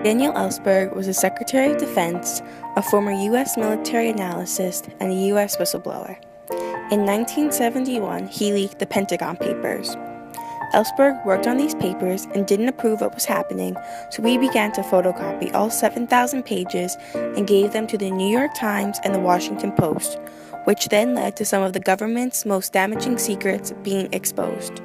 Daniel Ellsberg was a Secretary of Defense, a former U.S. military analyst, and a U.S. whistleblower. In 1971, he leaked the Pentagon Papers. Ellsberg worked on these papers and didn't approve what was happening, so he began to photocopy all 7,000 pages and gave them to the New York Times and the Washington Post, which then led to some of the government's most damaging secrets being exposed.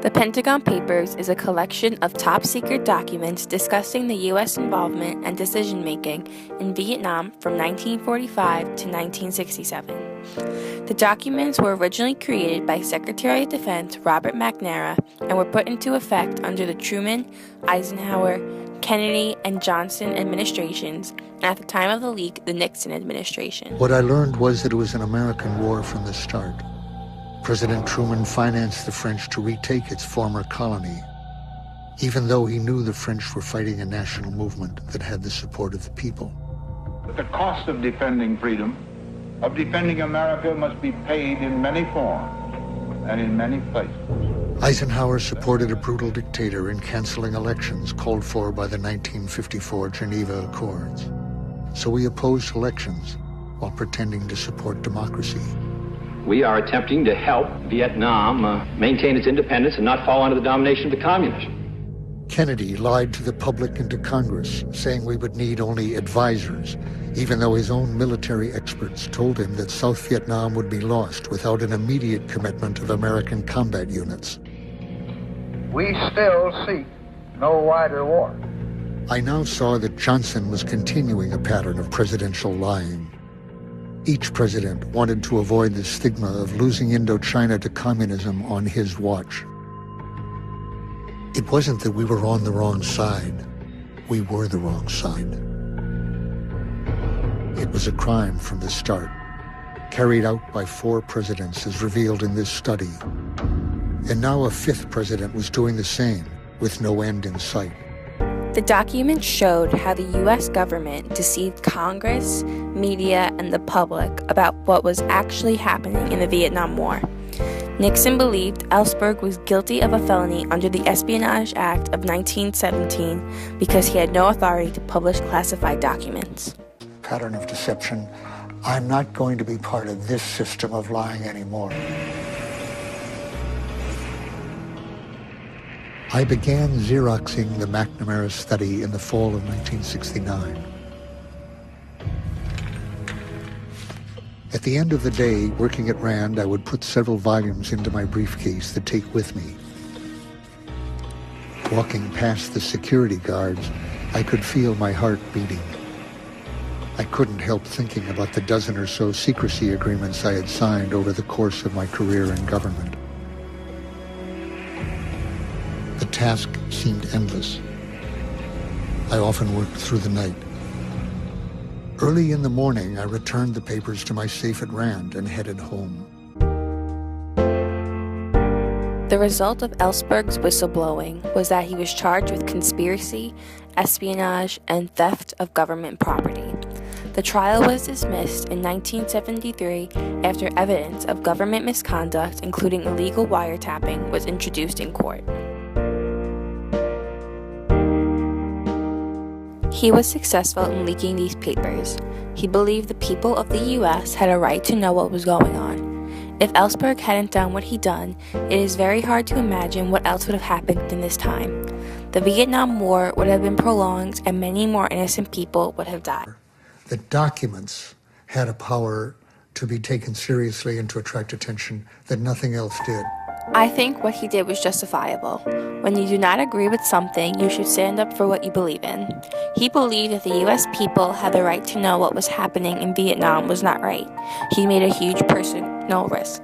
The Pentagon Papers is a collection of top-secret documents discussing the U.S. involvement and decision-making in Vietnam from 1945 to 1967. The documents were originally created by Secretary of Defense Robert McNamara and were put into effect under the Truman, Eisenhower, Kennedy, and Johnson administrations, and at the time of the leak, the Nixon administration. What I learned was that it was an American war from the start. President Truman financed the French to retake its former colony, even though he knew the French were fighting a national movement that had the support of the people. But the cost of defending freedom, of defending America, must be paid in many forms and in many places. Eisenhower supported a brutal dictator in canceling elections called for by the 1954 Geneva Accords. So we opposed elections while pretending to support democracy. We are attempting to help Vietnam maintain its independence and not fall under the domination of the communists. Kennedy lied to the public and to Congress, saying we would need only advisors, even though his own military experts told him that South Vietnam would be lost without an immediate commitment of American combat units. We still seek no wider war. I now saw that Johnson was continuing a pattern of presidential lying. Each president wanted to avoid the stigma of losing Indochina to communism on his watch. It wasn't that we were on the wrong side. We were the wrong side. It was a crime from the start, carried out by 4 presidents as revealed in this study. And now a 5th president was doing the same, with no end in sight. The documents showed how the U.S. government deceived Congress, media, and the public about what was actually happening in the Vietnam War. Nixon believed Ellsberg was guilty of a felony under the Espionage Act of 1917 because he had no authority to publish classified documents. Pattern of deception. I'm not going to be part of this system of lying anymore. I began Xeroxing the McNamara study in the fall of 1969. At the end of the day, working at RAND, I would put several volumes into my briefcase to take with me. Walking past the security guards, I could feel my heart beating. I couldn't help thinking about the dozen or so secrecy agreements I had signed over the course of my career in government. The task seemed endless. I often worked through the night. Early in the morning, I returned the papers to my safe at RAND and headed home. The result of Ellsberg's whistleblowing was that he was charged with conspiracy, espionage, and theft of government property. The trial was dismissed in 1973 after evidence of government misconduct, including illegal wiretapping, was introduced in court. He was successful in leaking these papers. He believed the people of the U.S. had a right to know what was going on. If Ellsberg hadn't done what he'd done, it is very hard to imagine what else would have happened in this time. The Vietnam War would have been prolonged and many more innocent people would have died. The documents had a power to be taken seriously and to attract attention that nothing else did. I think what he did was justifiable. When you do not agree with something, you should stand up for what you believe in. He believed that the U.S. people had the right to know what was happening in Vietnam was not right. He made a huge personal risk.